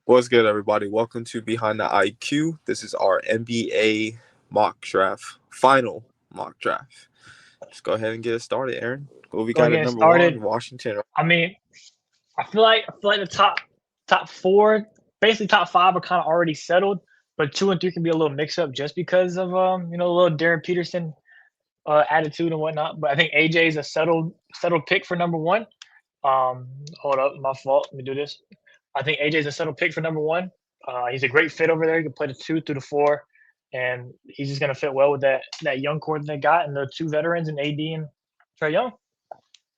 What's good, everybody? Welcome to Behind the IQ. This is our NBA mock draft, final mock draft. Just go ahead and get it started, Aaron. What we Go got at getting number one? started. Washington. I mean, I feel like the top four, basically top five, are kind of already settled, but two and three can be a little mix up just because of a little Darren Peterson attitude and whatnot. But I think AJ is a settled pick for number one. Hold up, my fault. Let me do this. I think AJ is a settled pick for number one. He's a great fit over there. He can play the two through the four, and he's just gonna fit well with that young core that they got and the two veterans and AD and Trey Young.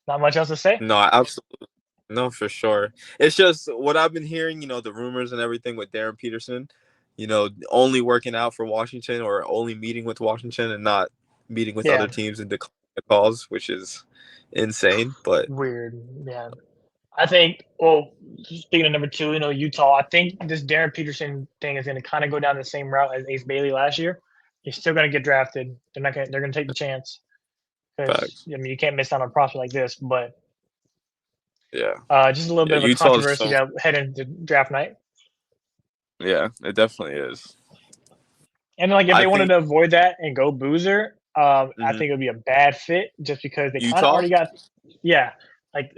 Not much else to say. No, absolutely. No, for sure. It's just what I've been hearing, the rumors and everything with Darren Peterson, only working out for Washington or only meeting with Washington and not meeting with Yeah, other teams and declining the calls, which is insane. But weird. Yeah, I think. Well, speaking of number two, Utah. I think this Darren Peterson thing is going to kind of go down the same route as Ace Bailey last year. He's still going to get drafted. They're not. They're going to take the chance because facts. you can't miss out on a prospect like this. But Yeah. just a little Yeah, bit of a Utah's controversy so that head into draft night. yeah, it definitely is. And like if I they wanted think to avoid that and go Boozer, I mhm. think it would be a bad fit just because they kind of Utah? already got. Yeah, like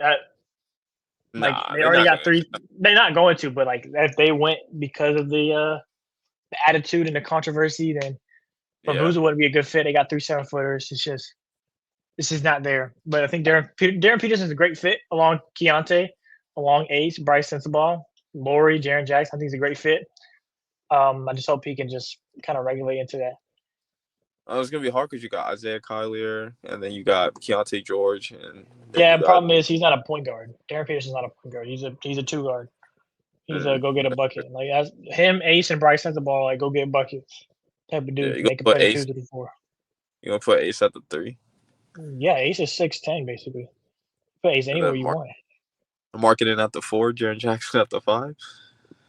like Nah, they they're already not got gonna three. They're not going to, but like if they went because of the attitude and the controversy, then yeah. Bambuza wouldn't be a good fit. They got 3 7-footers. It's just not there. But I think Darren Peterson's a great fit along Keontae, along Ace, Bryce Sensabaugh, Laurie, Jaren Jackson. I think he's a great fit. I just hope he can just kind of regulate into that. It's gonna be hard because you got Isaiah Collier and then you got Keontae George and then Yeah, you the got problem is he's not a point guard. Darren Peterson's not a point guard. He's a two guard. He's a mm, go get a bucket. Like as him, Ace, and Bryce Sensabaugh, like go get buckets type of yeah, dudes, and they can play the two to the four. You gonna put Ace at the three. Yeah, Ace is 6'10" basically. Put Ace And anywhere then you want. Marketing at the four, Jaren Jackson at the five.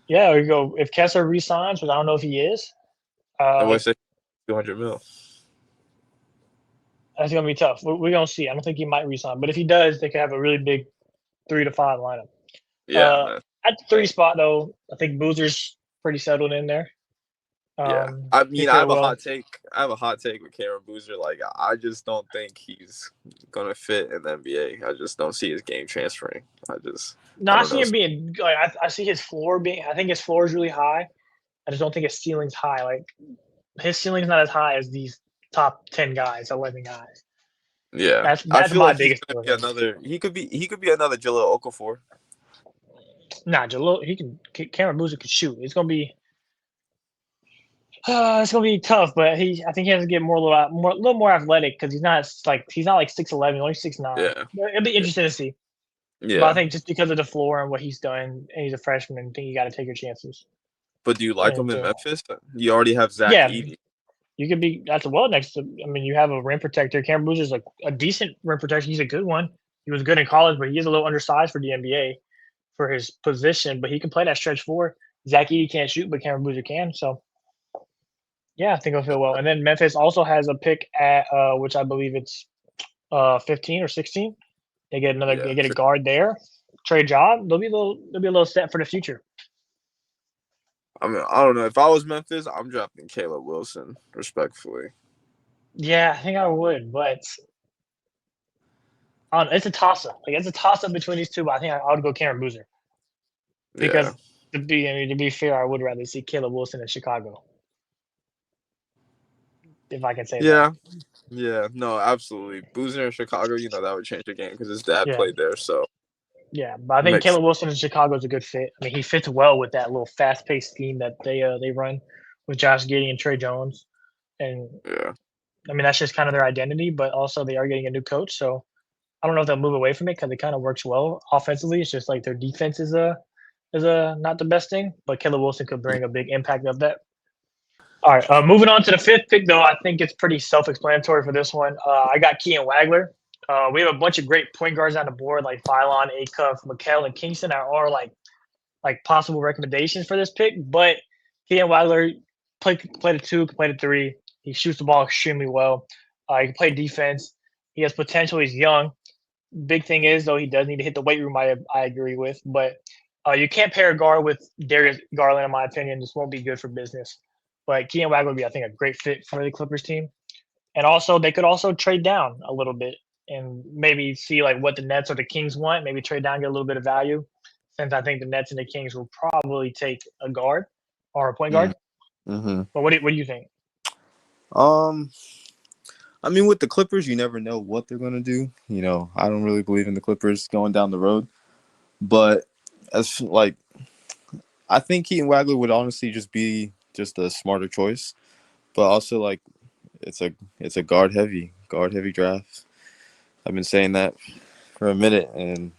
Yeah, we go. If Kessler resigns, which I don't know if he is, And uh, what's it 200 mil? that's gonna be tough. We're gonna see. I don't think he might resign, but if he does, they could have a really big 3 to 5 lineup. Yeah, Uh, man. at the three spot though, I think Boozer's pretty settled in there. Yeah. I He mean I fit have a well. hot take. I have a hot take with Cameron Boozer. Like I just don't think he's gonna fit in the NBA. I just don't see his game transferring. No, I I don't see know. him being like I see his floor being. I think his floor is really high. I just don't think his ceiling's high. Like his ceiling's not as high as these top 10 guys, 11 guys. Yeah, I That's feel my like he's biggest gonna thing with be him. another. He could be another Jahlil Okafor. Nah, Jalil, he can. Cameron Boozer can shoot. It's gonna be tough, but I think he has to get a little more athletic because he's not like 6'11", only 6'9". Yeah, It'll be yeah, interesting to see. But I yeah. think just because of the floor and what he's done, and he's a freshman, I think you got to take your chances. But do you like him And in Memphis? You already have Zach yeah, Edey. you could be that's well next to. I mean, you have a rim protector. Cameron Boozer's like a decent rim protector. He's a good one. He was good in college, but he is a little undersized for the NBA for his position. But he can play that stretch four. Zach Edey can't shoot, but Cameron Boozer can. So yeah, I think it'll feel well. And then Memphis also has a pick at which I believe it's 15 or 16. Yeah, They get a guard there. Trade job. They'll be a little set for the future. I mean, I don't know. If I was Memphis, I'm drafting Caleb Wilson, respectfully. Yeah, I think I would, but it's a toss up. Like it's a toss up between these two, but I think I would go Cameron Boozer Yeah, because to be fair, I would rather see Caleb Wilson in Chicago if I can say that. yeah, yeah. No, absolutely. Boozer in Chicago, that would change the game because his dad Yeah, played there, so yeah, but I it think makes. Caleb Wilson in Chicago is a good fit. I mean, he fits well with that little fast paced scheme that they run with Josh Giddey and Trey Jones, and Yeah, I mean that's just kind of their identity. But also they are getting a new coach, so I don't know if they'll move away from it because it kind of works well offensively. It's just like their defense is not the best thing, but Caleb Wilson could bring a big impact of that. All right, moving on to the fifth pick, though, I think it's pretty self-explanatory for this one. I got Kean Wagler. We have a bunch of great point guards on the board, like Phylon, Acuff, McHale, and Kingston are all like possible recommendations for this pick. But Kean Wagler played a two, can play a three. He shoots the ball extremely well. He can play defense. He has potential. He's young. Big thing is though he does need to hit the weight room. I agree with, but You can't pair a guard with Darius Garland, in my opinion. This won't be good for business. But Keaton Wagler would be, I think, a great fit for the Clippers team. And also, they could also trade down a little bit and maybe see like what the Nets or the Kings want. Maybe trade down, get a little bit of value. Since I think the Nets and the Kings will probably take a guard or a point guard. Mm-hmm. But what do you think? I mean, with the Clippers, you never know what they're gonna do. You know, I don't really believe in the Clippers going down the road, but as like, I think Keaton Wagler would honestly just be just a smarter choice. But also, like, it's a guard heavy draft. I've been saying that for a minute, and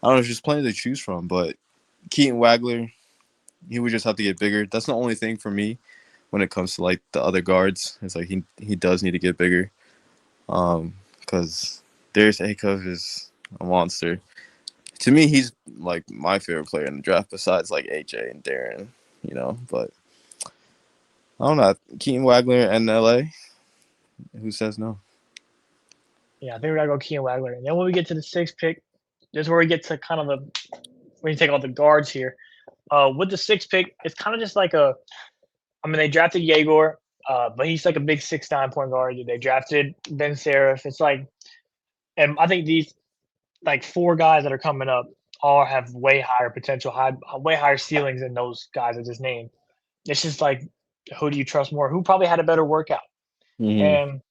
I don't know, there's just plenty to choose from. But Keaton Wagler, he would just have to get bigger. That's the only thing for me when it comes to like the other guards. It's like he does need to get bigger. Because Darius Akov is a monster. To me, he's like my favorite player in the draft besides like AJ and Darren, you know. But I don't know. Keaton Wagler and LA. Who says no? Yeah, I think we gotta go Keaton Wagler. And then when we get to the 6th pick, this is where we get to kind of when you take all the guards here. With the 6th pick, it's kind of just like they drafted Yegor, but he's like a big 6'9" point guard. They drafted Ben Seraph. It's like, and I think these like 4 guys that are coming up all have way higher potential, way higher ceilings than those guys I just named. It's just like, who do you trust more? Who probably had a better workout? Mm-hmm. And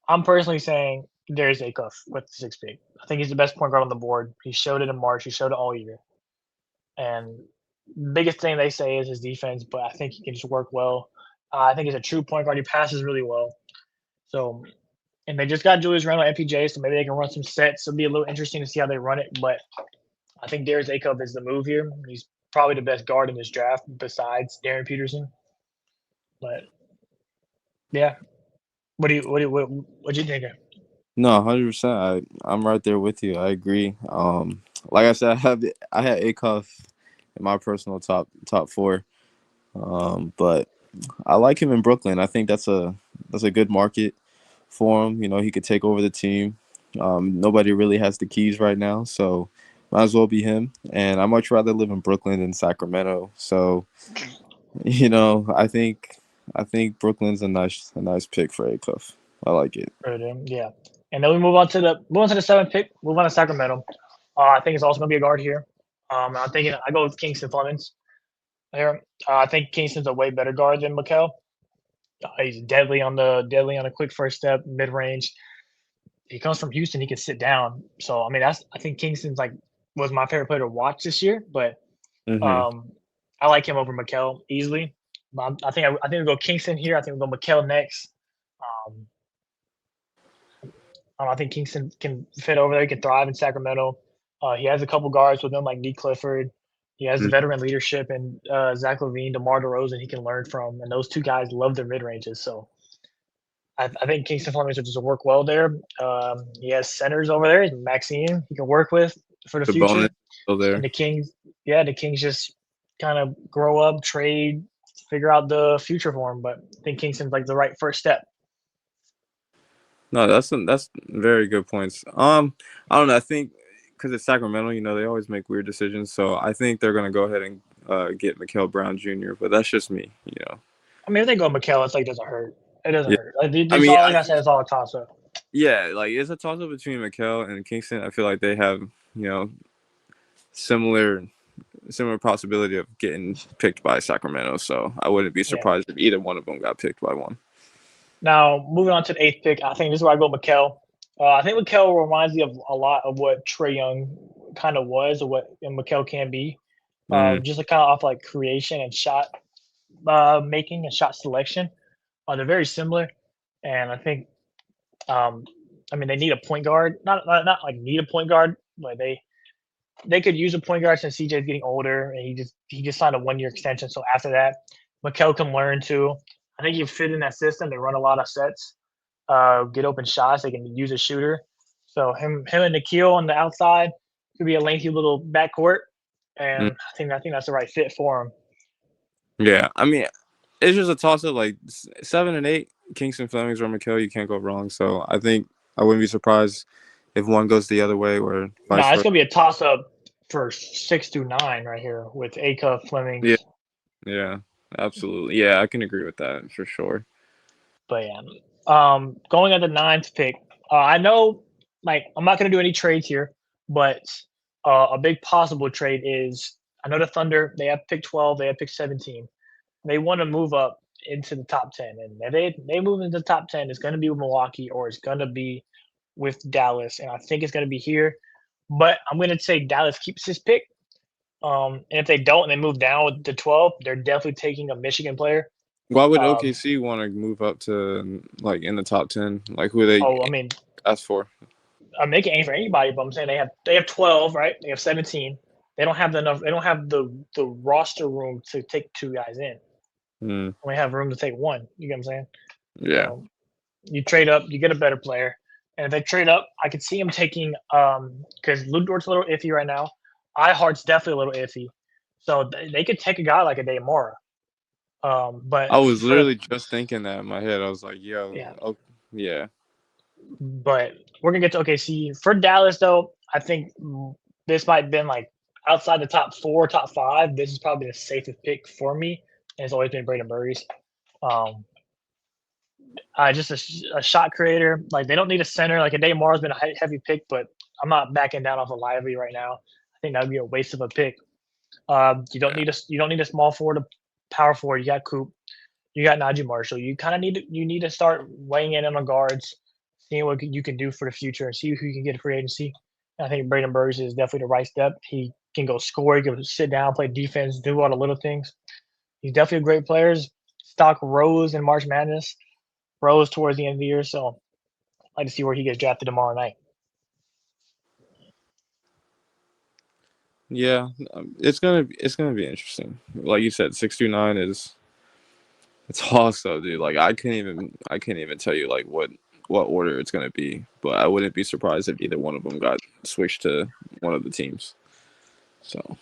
I'm personally saying Darius Akov with the 6th pick. I think he's the best point guard on the board. He showed it in March. He showed it all year. And biggest thing they say is his defense, but I think he can just work well. I think he's a true point guard. He passes really well. So, and they just got Julius Randle, MPJ, so maybe they can run some sets. It'll be a little interesting to see how they run it. But I think Darius Akov is the move here. He's probably the best guard in this draft besides Darren Peterson. But yeah, what do you think? No, 100%. I'm right there with you. I agree. Like I said, I had Akov in my personal top 4. But I like him in Brooklyn. I think that's a good market for him. You know, he could take over the team. Nobody really has the keys right now, so might as well be him. And I much rather live in Brooklyn than Sacramento. So, you know, I think Brooklyn's a nice pick for Akov. I like it. Yeah. And then we move on to the 7th pick. Move on to Sacramento. I think it's also gonna be a guard here. I'm thinking I go with Kingston Flemings here. I think Kingston's a way better guard than Mikal. He's deadly on the quick first step, mid range. He comes from Houston. He can sit down. So I mean, I think Kingston's like was my favorite player to watch this year. But Mm-hmm. I like him over Mikal easily. I think we'll go Kingston here. I think we'll go Mikal next. I think Kingston can fit over there. He can thrive in Sacramento. He has a couple guards with him like Nick Clifford. He has the veteran leadership and Zach LaVine, DeMar DeRozan he can learn from. And those 2 guys love their mid-ranges. So I think Kingston Flemings will just work well there. He has centers over there. Maxine he can work with for the future. Bonus still there. And the Kings just kind of grow up, trade, figure out the future for him. But I think Kingston's like the right first step. No, that's very good points. I don't know. I think because it's Sacramento, you know, they always make weird decisions. So I think they're gonna go ahead and get Mikal Brown Jr. But that's just me, you know. I mean, if they go Mikal, it's like it doesn't hurt. It doesn't hurt. Like, I I said, it's all a toss up. Yeah, like it's a toss up between Mikal and Kingston. I feel like they have, you know, similar possibility of getting picked by Sacramento. So I wouldn't be surprised if either one of them got picked by one. Now, moving on to the 8th pick, I think this is where I go Mikal. I think Mikal reminds me of a lot of what Trae Young kind of was, or what Mikal can be. Just kind of off like creation and shot making and shot selection. They're very similar, and I think, they need a point guard. Not like need a point guard, but they could use a point guard since CJ's getting older, and he just signed a 1-year extension. So after that, Mikal can learn too. I think you fit in that system. They run a lot of sets, get open shots. They can use a shooter. So him and Nikhil on the outside could be a lengthy little backcourt, and I think that's the right fit for him. Yeah, I mean, it's just a toss up. Like 7 and 8, Kingston Flemings or Mikal, you can't go wrong. So I think I wouldn't be surprised if one goes the other way or vice versa. It's gonna be a toss up for 6 through 9 right here with Acuff, Yeah, Flemings. yeah, absolutely. Yeah, I can agree with that for sure. But yeah, going at the ninth pick, I know like I'm not gonna do any trades here, but a big possible trade is I know the Thunder they have pick 12, they have pick 17. They want to move up into the top 10, and if they move into the top 10, it's gonna be with Milwaukee or it's gonna be with Dallas, and I think it's gonna be here. But I'm gonna say Dallas keeps his pick. And if they don't and they move down to 12, they're definitely taking a Michigan player. Why would Um, OKC want to move up to like in the top 10? Like who they oh, I mean, ask for? they can aim for anybody, but I'm saying they have 12, right? They have 17. They don't have enough. They don't have the roster room to take 2 guys in. Hmm. Only have room to take one. You get what I'm saying? Yeah. So you trade up, you get a better player, and if they trade up, I could see him taking because Lou Dort's a little iffy right now. iHeart's definitely a little iffy, so they could take a guy like a Damora. But I was for the literally just thinking that in my head. I was like, yo, yeah, oh, yeah. but we're gonna get to OKC. For Dallas, though, I think this might have been like outside the top 4, top 5. This is probably the safest pick for me, and it's always been Braden Burries. Um, just a shot creator. Like they don't need a center. Like a Damar has been a heavy pick, but I'm not backing down off of Lively right now. I think that would be a waste of a pick. You don't need a small forward, a power forward. You got Coop. You got Najee Marshall. You kind of need to start weighing in on guards, seeing what you can do for the future, and see who you can get a free agency. And I think Braden Burns is definitely the right step. He can go score. He can sit down, play defense, do all the little things. He's definitely a great player. Stock rose in March Madness, rose towards the end of the year. So I'd like to see where he gets drafted tomorrow night. Yeah, it's gonna be interesting. Like you said, 629 is it's also, dude. Like I can't even tell you like what order it's gonna be. But I wouldn't be surprised if either one of them got switched to one of the teams. So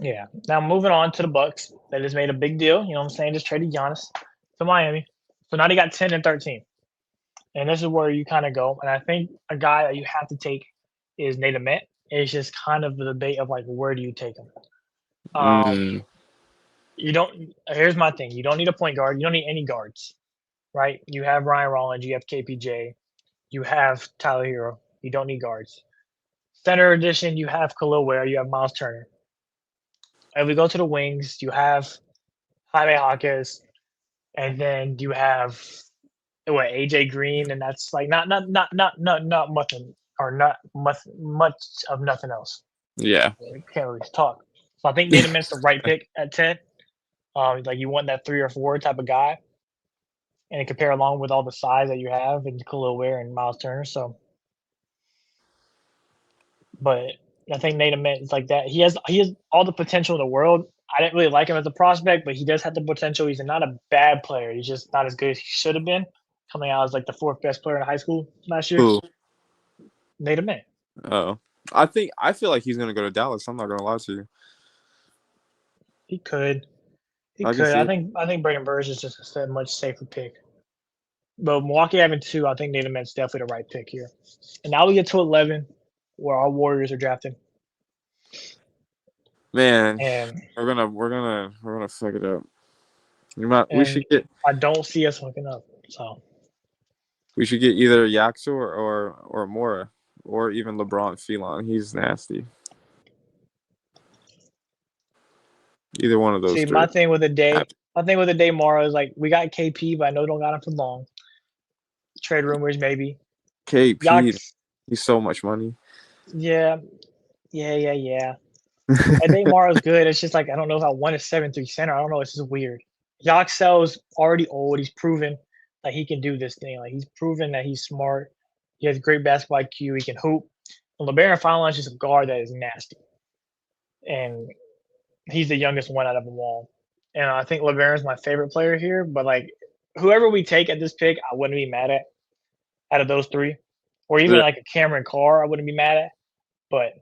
Yeah. Now moving on to the Bucks. They just made a big deal. You know what I'm saying? Just traded Giannis to Miami. So now they got 10 and 13. And this is where you kind of go. And I think a guy that you have to take is Nate Ament. It's just kind of the debate of like, where do you take him? mm, You don't. Here's my thing. You don't need a point guard. You don't need any guards, right? You have Ryan Rollins. You have KPJ. You have Tyler Hero. You don't need guards. Center edition. You have Khalil Ware. You have Miles Turner. If we go to the wings, you have Jaime Jaquez, and then you have what AJ Green, and that's like not much or not much of nothing else. yeah, We can't really talk. So I think Nate Ament's the right pick at 10. Like you want that 3 or 4 type of guy, and compare along with all the size that you have in Khalil Ware and Miles Turner. So, but I think Nate Ament is like that. He has all the potential in the world. I didn't really like him as a prospect, but he does have the potential. He's not a bad player. He's just not as good as he should have been. Coming out as like the 4th best player in high school last year, who? Nate Ament. Oh, I feel like he's gonna go to Dallas. I'm not gonna lie to you. He could. He I can could. see I it. think I think Braden Burrs is just a much safer pick. But Milwaukee having 2, I think Nate Ament's definitely the right pick here. And now we get to 11, where our Warriors are drafting. Man, And we're gonna fuck it up. We and should get I don't see us hooking up. So either Yaxu or Mora or even LeBron Felon. He's nasty. Either one of those see three. my thing with the day Mara is like we got KP, but I know we don't got him for long. Trade rumors maybe. KP, Yax, he's so much money. yeah, yeah. And Neymar is good. It's just like I don't know if I want a 7-3 center. I don't know. It's just weird. Yaxel's already old. He's proven that he can do this thing. Like he's proven that he's smart. He has great basketball IQ. He can hoop. And LeBaron Fallon is just a guard that is nasty. And he's the youngest one out of them all. And I think LeBaron is my favorite player here. But like whoever we take at this pick, I wouldn't be mad at out of those 3. Or even Yeah. like a Cameron Carr, I wouldn't be mad at. But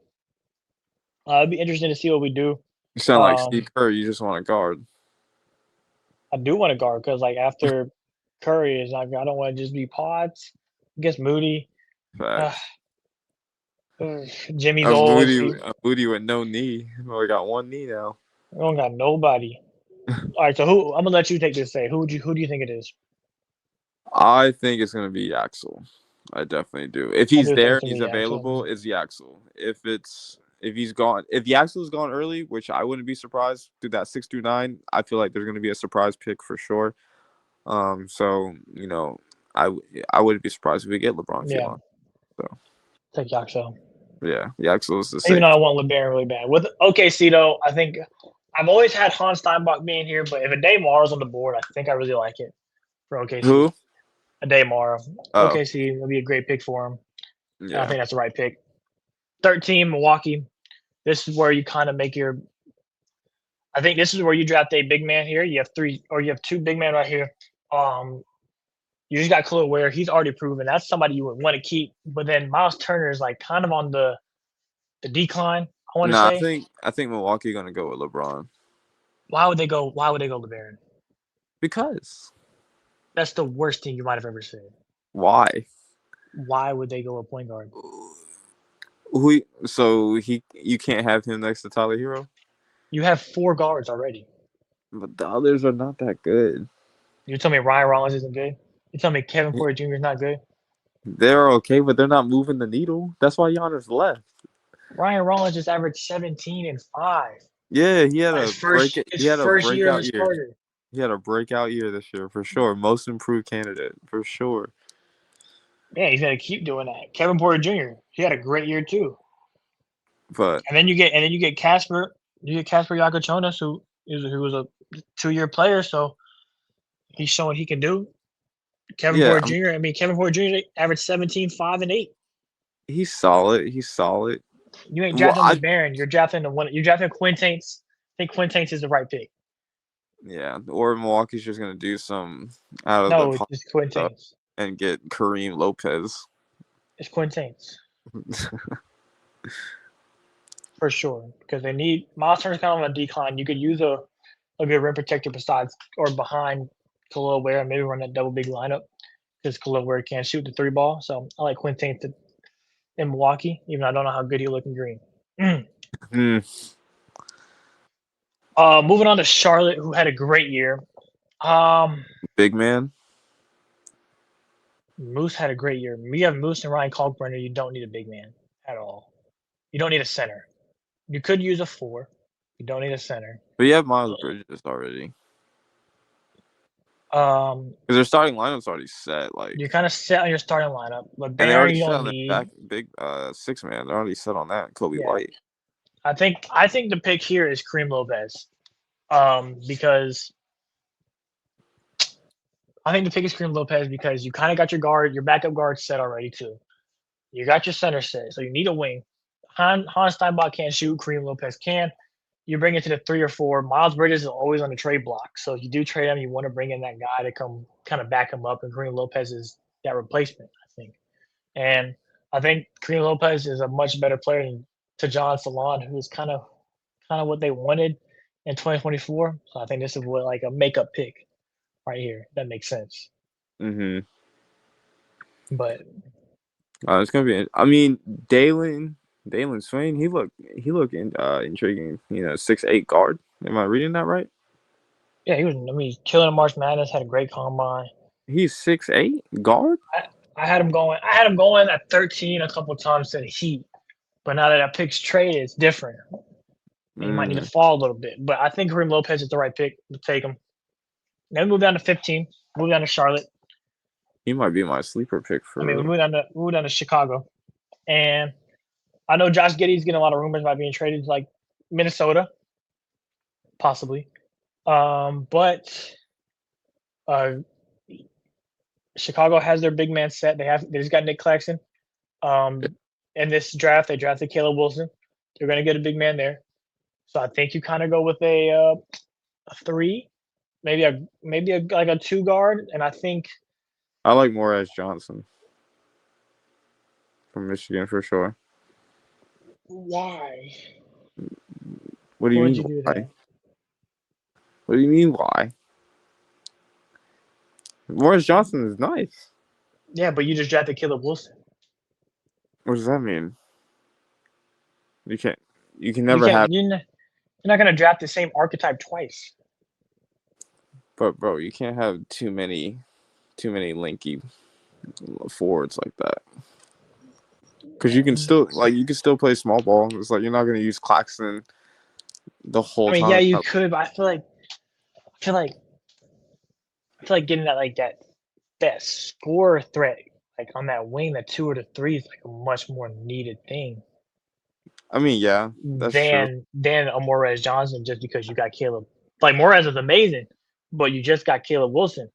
it'd be interesting to see what we do. You sound like Um, Steve Kerr. You just want a guard. I do want to guard because like after Curry is like I don't want to just be Pods. I guess Moody. Uh, Facts. Jimmy's A old. booty, a booty with no knee. We got one knee now. We don't got nobody. All right, so who? I'm gonna let you take this. Say who do you think it is? I think it's gonna be Yaxel. I definitely do. If I he's do think there, it's gonna he's be Axel. available. It's Yaxel. If he's gone, if Yaxel's gone early, which I wouldn't be surprised through that 6-9, I feel like there's gonna be a surprise pick for sure. So I I wouldn't be surprised if we get LeBron Yeah, Fillon. So take Yaxel. yeah, Yaxel is the Even safe. though I want LeBaron really bad. With OKC though, I think I've always had Hans Steinbach being here, but if a Daymar is on the board, I think I really like it for OKC. Who? A Daymar, Oh OKC would be a great pick for him, and I yeah, think that's the right pick. 13, Milwaukee. This is where you kind of make your. I think this is where you draft a big man here. You have three, or you have two big men right here. Um, you just got Khalil Ware. He's already proven that's somebody you would want to keep. But then Miles Turner is like kind of on the decline. I want to no, say. I think Milwaukee gonna go with LeBron Why would they go? Why would they go LeBaron? because That's the worst thing you might have ever said. why? Why would they go a point guard? So you can't have him next to Tyler Hero, You have four guards already. but the others are not that good. You tell me Ryan Rollins isn't good. You tell me Kevin Porter Jr. is not good. They're okay, but they're not moving the needle. That's why Giannis left. Ryan Rollins just averaged 17 and 5. Yeah, he had His a break. first his He had a first year as breakout a year. starter. He had a breakout year this year for sure. Most improved candidate for sure. Yeah, he's gonna keep doing that. Kevin Porter Jr. He had a great year too. But And then you get Casper. You get Casper Yakochonis, who was a 2-year player, so he's showing he can do. Kevin yeah, Porter Jr. I mean, Kevin Porter Jr. averaged 17, 5, and 8. he's solid. He's solid. You ain't Well, drafting LeBaron. You're drafting the one. You're drafting Quintains. I think Quintains is the right pick. yeah, or Milwaukee's just gonna do some out of the No, it's pot just stuff Quintains. and get Kareem Lopez. It's Quintains for sure because they need Miles Turner's kind of on a decline. You could use a good rim protector besides or behind Khalil Ware and maybe run that double big lineup because Khalil Ware can't shoot the three ball. So I like Quintains in Milwaukee, even though I don't know how good he look in green. Hmm. Moving on to Charlotte, who had a great year. Big man. Moose had a great year. We have Moose and Ryan Kalkbrenner. You don't need a big man at all. You don't need a center. You could use a 4. You don't need a center. But you have Miles Bridges already. Um, Because their starting lineup's already set. Like, you're kind of set on your starting lineup, but and they Baron already you set don't on their need. back big 6-man. They're already set on that. Kobe Yeah, White. I think the pick here is Kareem Lopez, because I think the pick is Kareem Lopez because you kind of got your backup guard set already too. You got your center set, so you need a wing. Hans Steinbach can't shoot. Kareem Lopez can. You bring it to the 3 or 4. Miles Bridges is always on the trade block, so if you do trade him, you want to bring in that guy to come kind of back him up, and Kareem Lopez is that replacement, I think. And I think Kareem Lopez is a much better player than Tajon Salon, who is kind of what they wanted in 2024. So I think this is what like a makeup pick right here. That makes sense. Mm-hmm. But It's gonna be. I mean, Dalen Swain. He looked intriguing. 6'8" guard. Am I reading that right? yeah, he was. I mean, killing March Madness, had a great combine. He's 6'8" guard. I had him going. I had him going at 13 a couple times to the Heat, but now that I pick's traded, it's different. He might need to fall a little bit, but I think Kareem Lopez is the right pick to take him. Then we move down to 15. Move down to Charlotte. He might be my sleeper pick for. I mean, we move down to Chicago, and I know Josh Giddey's getting a lot of rumors about being traded to like Minnesota, possibly. But Chicago has their big man set. They just got Nick Claxton. In this draft, they drafted Caleb Wilson. They're going to get a big man there. So I think you kind of go with a 3, maybe a like a 2 guard, and I think I like Morez Johnson from Michigan for sure. why? What do you Why would mean you do why? that? What do you mean why? Morris Johnson is nice. Yeah, but you just drafted Caleb Wilson. What does that mean? You can't. You can You never have. can't. You're not gonna draft the same archetype twice. But bro, you can't have too many linky forwards like that. Because you can still play small ball. It's like you're not gonna use Claxton the whole I mean, yeah, time. you could, but I feel like getting that score threat like on that wing, the 2 or the 3 is like a much more needed thing I mean, yeah, that's true. than a Morez Johnson just because you got Caleb. Like Morez is amazing, but you just got Caleb Wilson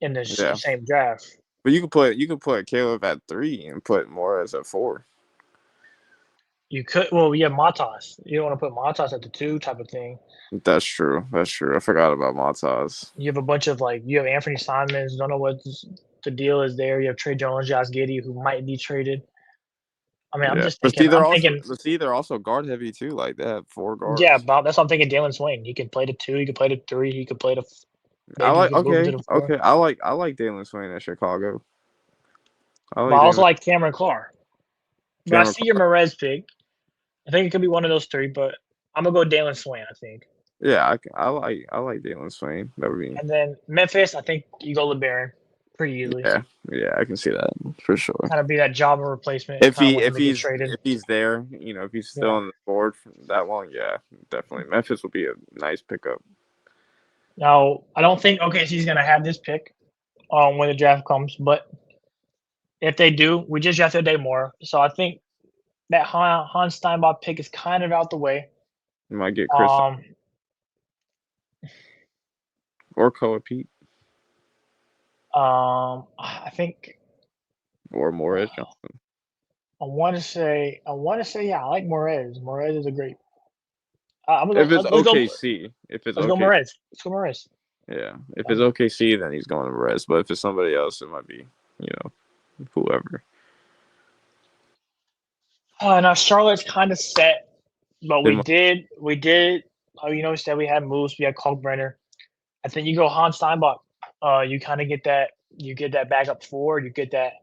in the Yeah, same draft. but you could put Caleb at 3 and put Morez at 4. You could, well, you have Matas. You don't want to put Matas at the 2 type of thing. That's true. That's true. I forgot about Matas. You have a bunch of you have Anthony Simons. Don't know what the deal is there. You have Trey Jones, Josh Giddey, who might be traded. I mean, I'm Yeah, just but thinking. they're also guard heavy too. Like they have 4 guards. Yeah, Bob. That's what I'm thinking. Dalen Swain. He can play the 2. He can play the 3. He could play the. I Maybe he like could move into the 4. okay. I like Dalen Swain at Chicago. But I also like Cameron Clark. But I Cameron see your Morez pick. I think it could be one of those 3, but I'm gonna go Dalen Swain. I think. Yeah, I like Dalen Swain. That would be. And then Memphis, I think you go LeBaron pretty easily. Yeah, I can see that for sure. Kind of be that Java replacement. If he's there, if he's still on the board for that long, yeah, definitely Memphis will be a nice pickup. Now, I don't think OKC's gonna have this pick when the draft comes, but if they do, we just drafted Day Moore, so I think that Hans Steinbach pick is kind of out the way. You might get Chris or Koa Pete. I think or Morez Johnson. I want to say yeah. I like Morez. Morez is a great. If it's OKC, let's go Morez. Let's go Morez. Yeah, if it's OKC, then he's going to Morez. But if it's somebody else, it might be whoever. Now Charlotte's kind of set, but we did. Said we had moves. We had Kalkbrenner. I think you go Hans Steinbach. You kind of get that. You get that backup 4. You get that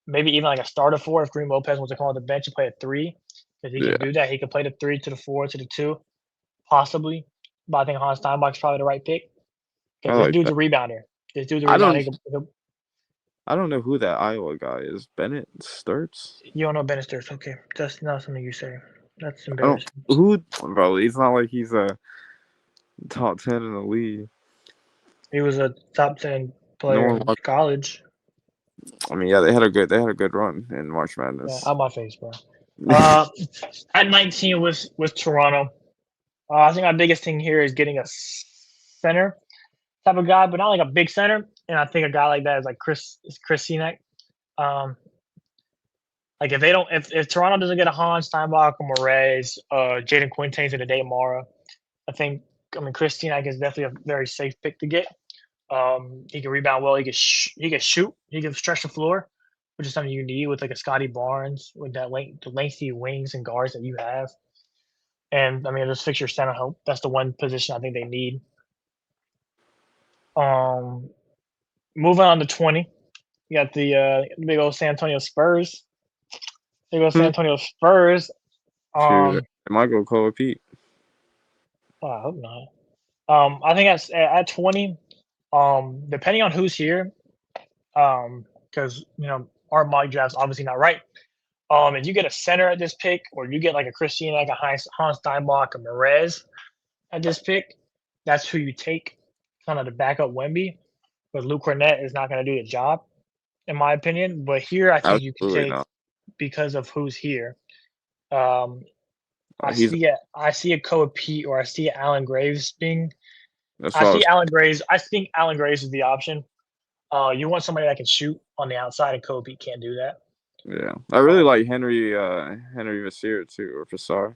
maybe even like a starter 4 if Green Lopez wants to come on the bench and play a 3. Because he can do that. He can play the 3 to the 4 to the 2, possibly. But I think Hans Steinbach's probably the right pick. Because this dude's a rebounder. I don't know who that Iowa guy is. Bennett Sturts? You don't know Bennett Sturts. Okay. That's not something you say. That's embarrassing. Bro, it's not like he's a top 10 in the league. He was a top 10 player in college. I mean, yeah, they had a good run in March Madness. Yeah, out my face, bro. At 19 was Toronto. I think our biggest thing here is getting a center type of guy, but not like a big center. And I think a guy like that is like Chris Sinek. Like if Toronto doesn't get a Hans Steinbach or Morez, Jaden Quintains and Adey Mara, Chris Sinek is definitely a very safe pick to get. He can rebound well. He can shoot. He can stretch the floor, which is something you need with like a Scotty Barnes with the lengthy wings and guards that you have. And just fix your center help. That's the one position I think they need. Moving on to 20, you got the big old San Antonio Spurs. San Antonio Spurs. It might go Koa Pete. Oh, I hope not. I think at 20, depending on who's here, because our mock draft's obviously not right. If you get a center at this pick, or you get like a Christian, like a Hans Steinbach, or Morez at this pick, that's who you take, kind of to back up Wemby. But Luke Cornett is not going to do the job, in my opinion. But here, I think you can take because of who's here. I see a Koa Pete, or I see Allen Graves being. Allen Graves. I think Allen Graves is the option. You want somebody that can shoot on the outside, and Koa Pete can't do that. Yeah, I really like Henry Vasseur too, or Vassar.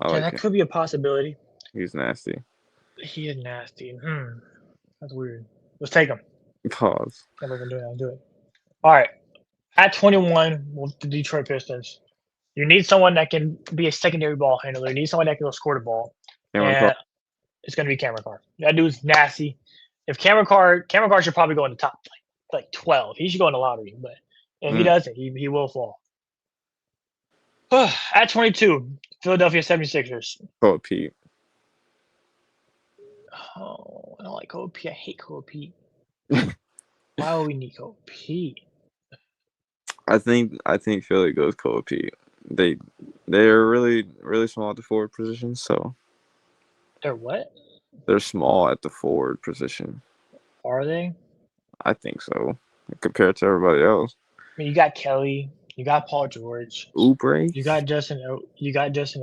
That could be a possibility. He's nasty. He is nasty. That's weird. Let's take him. Pause. Never been doing that. Do it. All right. At 21, with the Detroit Pistons, you need someone that can be a secondary ball handler. You need someone that can go score the ball. And it's going to be Cameron Carr. That dude's nasty. If Cameron Carr should probably go in the top like 12. He should go in the lottery, but if he doesn't, he will fall. At 22, Philadelphia 76ers. Kobe Pete. Oh, I don't like Kobe P. I hate Kobe P. Why would we need Kobe P? I think Philly goes Kobe Pete. They're really small at the forward position, so They're what? they're small at the forward position. Are they? I think so compared to everybody else. I mean, you got Kelly, you got Paul George, Oubre. you got Justin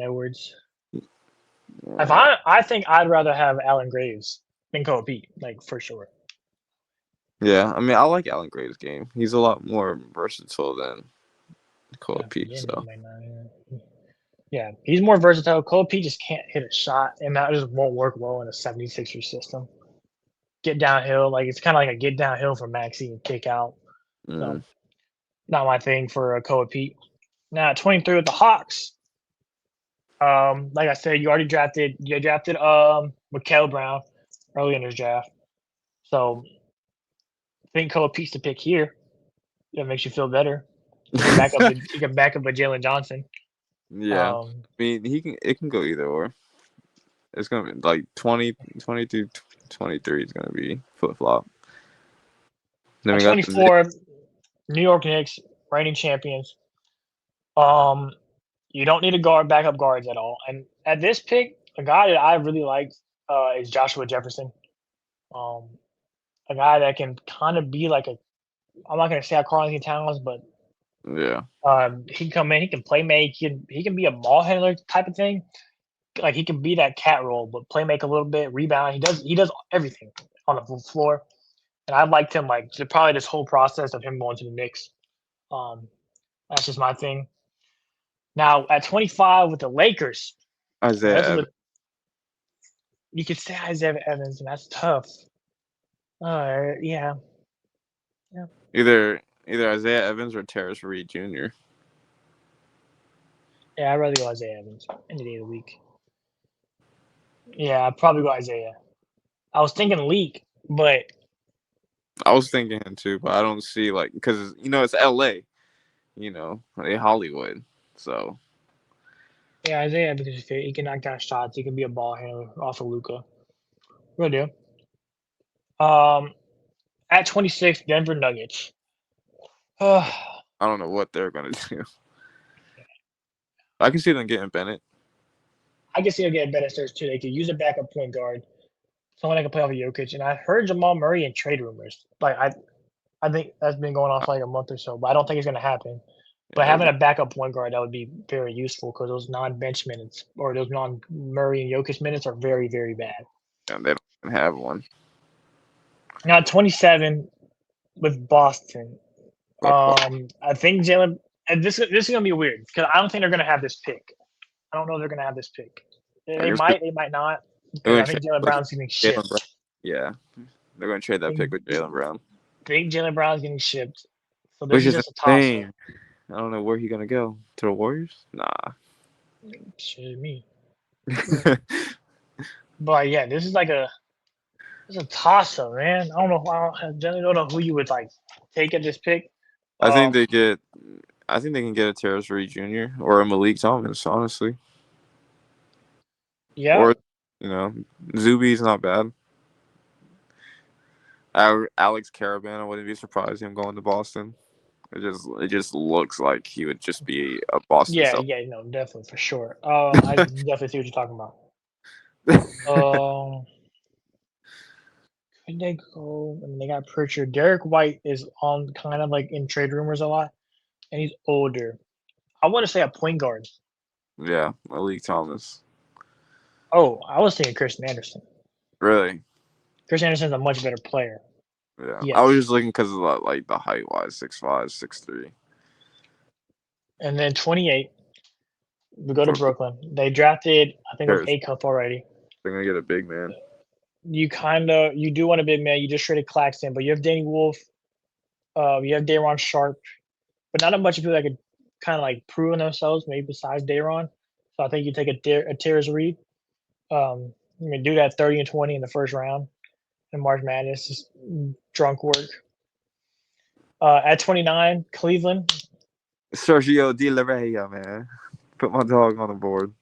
Edwards. If Yeah. I think I'd rather have Allen Graves than Kobe Pete, like for sure. Yeah, I mean, I like Allen Graves' game. He's a lot more versatile than Kobe Yeah, Pete. yeah, So might not, yeah, he's more versatile. Kobe Pete just can't hit a shot, and that just won't work well in a 76er system. Get downhill, like it's kind of like a get downhill for Maxey and kick out. So, not my thing for Kobe Pete. Now at 23 with the Hawks, like I said, you drafted Mikael Brown early in this draft. So I think Kobe Pete's the pick here. That makes you feel better. You can back up a Jalen Johnson. yeah, I mean, it can go either or. It's gonna be like 20 to 23 is gonna be flip flop. Then At we got the 24, New York Knicks, reigning champions. You don't need a backup guards at all. And at this pick, a guy that I really like is Joshua Jefferson. A guy that can kind of be like I'm not gonna say a Karl-Anthony Towns, but yeah. he can come in, he can play make, he can be a ball handler type of thing. Like he can be that cat role, but play make a little bit, rebound. He does everything on the floor. And I liked him like probably this whole process of him going to the Knicks. That's just my thing. Now at 25 with the Lakers, Isaiah you could say Isaiah Evans, and that's tough. Yeah. either Isaiah Evans or Terrace Reed Jr. Yeah, I'd rather go Isaiah Evans any day of the week. Yeah, I'd probably go Isaiah. I was thinking Leak, but I was thinking him too, but I don't see like because it's L.A. Hollywood, so yeah, Isaiah Evans is fit. He can knock down shots. He can be a ball handler off of Luka. Real deal. At 26, Denver Nuggets. I don't know what they're gonna do. I can see them getting Bennett. I can see them getting better starts too. They could use a backup point guard, someone that can play off of Jokic. And I heard Jamal Murray in trade rumors. Like I think that's been going on for like a month or so, but I don't think it's gonna happen. But having a backup point guard that would be very useful because those non-bench minutes or those non-Murray and Jokic minutes are very, very bad. And they don't even have one. Now 27 with Boston. I think Jalen. And this is gonna be weird because I don't think they're gonna have this pick. I don't know if they're gonna have this pick. They might not. I think Jaylen Brown's getting shipped. Yeah, they're gonna trade that pick with Jaylen Brown. I think Jaylen Brown's getting shipped. So this Which is is just a toss-up. insane. I don't know where he's gonna go. To the Warriors? Nah. Shit, me. But yeah, this is like it's a toss-up, man. I generally don't know who you would like take at this pick. I think they can get a Terrace Reed Jr. or a Malik Thomas, honestly. Yeah. Or Zuby's not bad. Alex Caravan, I wouldn't be surprised him going to Boston. It just looks like he would just be a Boston. Yeah, no, definitely for sure. I definitely see what you're talking about. Could they go? I mean, they got Pritchard. Derek White is on kind of like in trade rumors a lot, and he's older. I want to say a point guard. Yeah, Malik Thomas. Oh, I was thinking Chris Anderson. Really? Chris Anderson's a much better player. Yeah. Yes. I was just looking because of like the height wise, 6'5", 6'3". And then 28, we go to Brooklyn. They drafted, I think it was A-Cup already. They're gonna get a big man. You do want a big man. You just traded Claxton, but you have Danny Wolf. You have Day'Ron Sharpe, but not a bunch of people that could kind of like prove themselves, maybe besides Day'Ron. So I think you take a Terrace Reed. You can do that 30 and 20 in the first round in March Madness. Just drunk work. At 29, Cleveland. Sergio De La Rey, man. Put my dog on the board.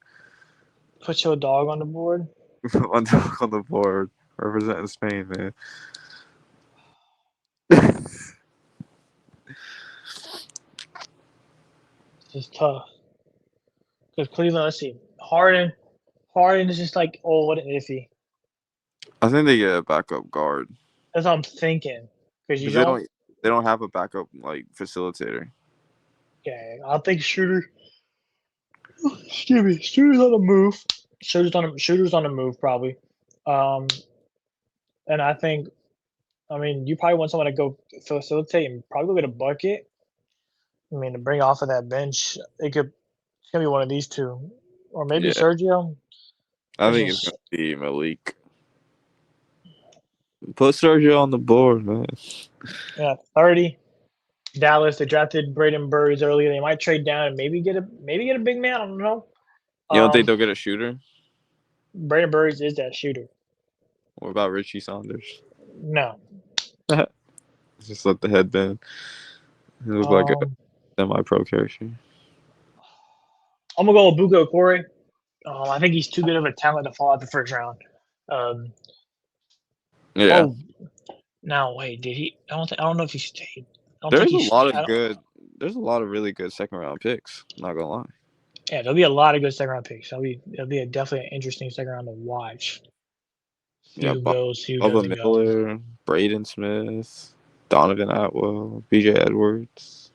Put your dog on the board. Put my dog on the board. Representing Spain, man. It's tough. Because Cleveland, let's see. Harden is just like old and iffy. I think they get a backup guard That's what I'm thinking. Because you because don't. they don't have a backup like facilitator. Yeah, I think Shooter. Excuse me. Shooter's on the move. Shooter's on the move probably. And I think, I mean, you probably want someone to go facilitate and probably go get a bucket. I mean, to bring off of that bench, it's gonna be one of these two, or maybe Yeah. Sergio. I It's think it's just- gonna be Malik. Put Sergio on the board, man. Yeah, 30. Dallas, they drafted Braden Burns earlier. They might trade down and maybe get a big man. I don't know. You don't think they'll get a shooter? Braden Burns is that shooter? What about Richie Saunders? No. Just let the headband. He looks like a semi-pro character. I'm gonna go with Buko Corey. I think he's too good of a talent to fall out the first round. Yeah. Oh, now wait, did he? I don't know if he stayed. There's a lot of really good second round picks. Not gonna lie. Yeah, there'll be a lot of good second round picks. It'll be definitely an interesting second round to watch. See Yeah, who goes, who Bubba doesn't go. Miller, Braden Smith, Donovan Atwell, BJ Edwards.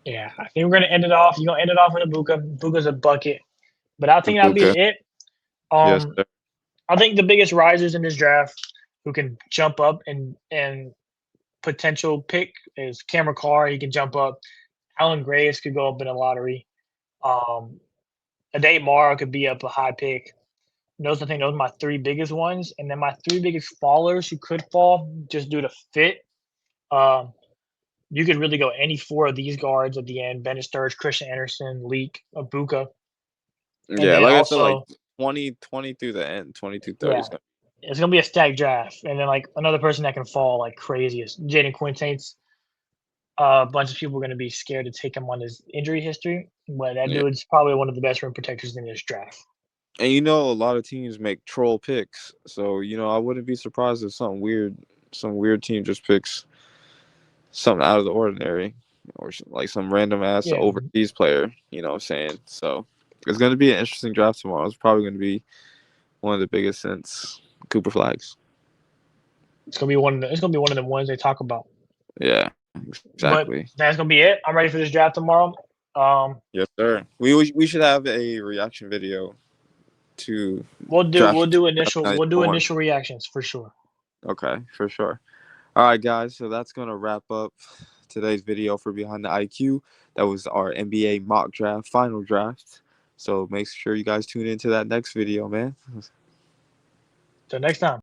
Yeah, I think we're gonna end it off. You're gonna end it off with a Buka. Buka's a bucket, but I think that'll be Ibaka. it. Yes, sir. I think the biggest risers in this draft who can jump up and potential pick is Cameron Carr. He can jump up. Alan Graves could go up in a lottery. Ade Mara could be up a high pick. I think those are my three biggest ones. And then my three biggest fallers who could fall just due to fit. You could really go any four of these guards at the end: Bennett Sturge, Christian Anderson, Leak, Ibuka. Yeah, then like also- I said, like 20 through the end, 22, 30 is Yeah. It's gonna be a stacked draft. And then like another person that can fall like crazy is Jaden Quintains. A bunch of people are gonna be scared to take him on his injury history, but that Yeah. dude's probably one of the best rim protectors in this draft. And a lot of teams make troll picks, so I wouldn't be surprised if some weird team just picks something out of the ordinary, or like some random ass Yeah. overseas player. You know what I'm saying? So it's gonna be an interesting draft tomorrow. It's probably gonna be one of the biggest since Cooper Flags. It's gonna be one of the ones they talk about. Yeah, exactly. But that's gonna be it. I'm ready for this draft tomorrow. Yes, sir. We should have a reaction video to. We'll do Draft initial reactions for sure. Okay, for sure. All right, guys. So that's gonna wrap up today's video for Behind the IQ. That was our NBA mock draft, final draft. So make sure you guys tune into that next video, man. Till next time.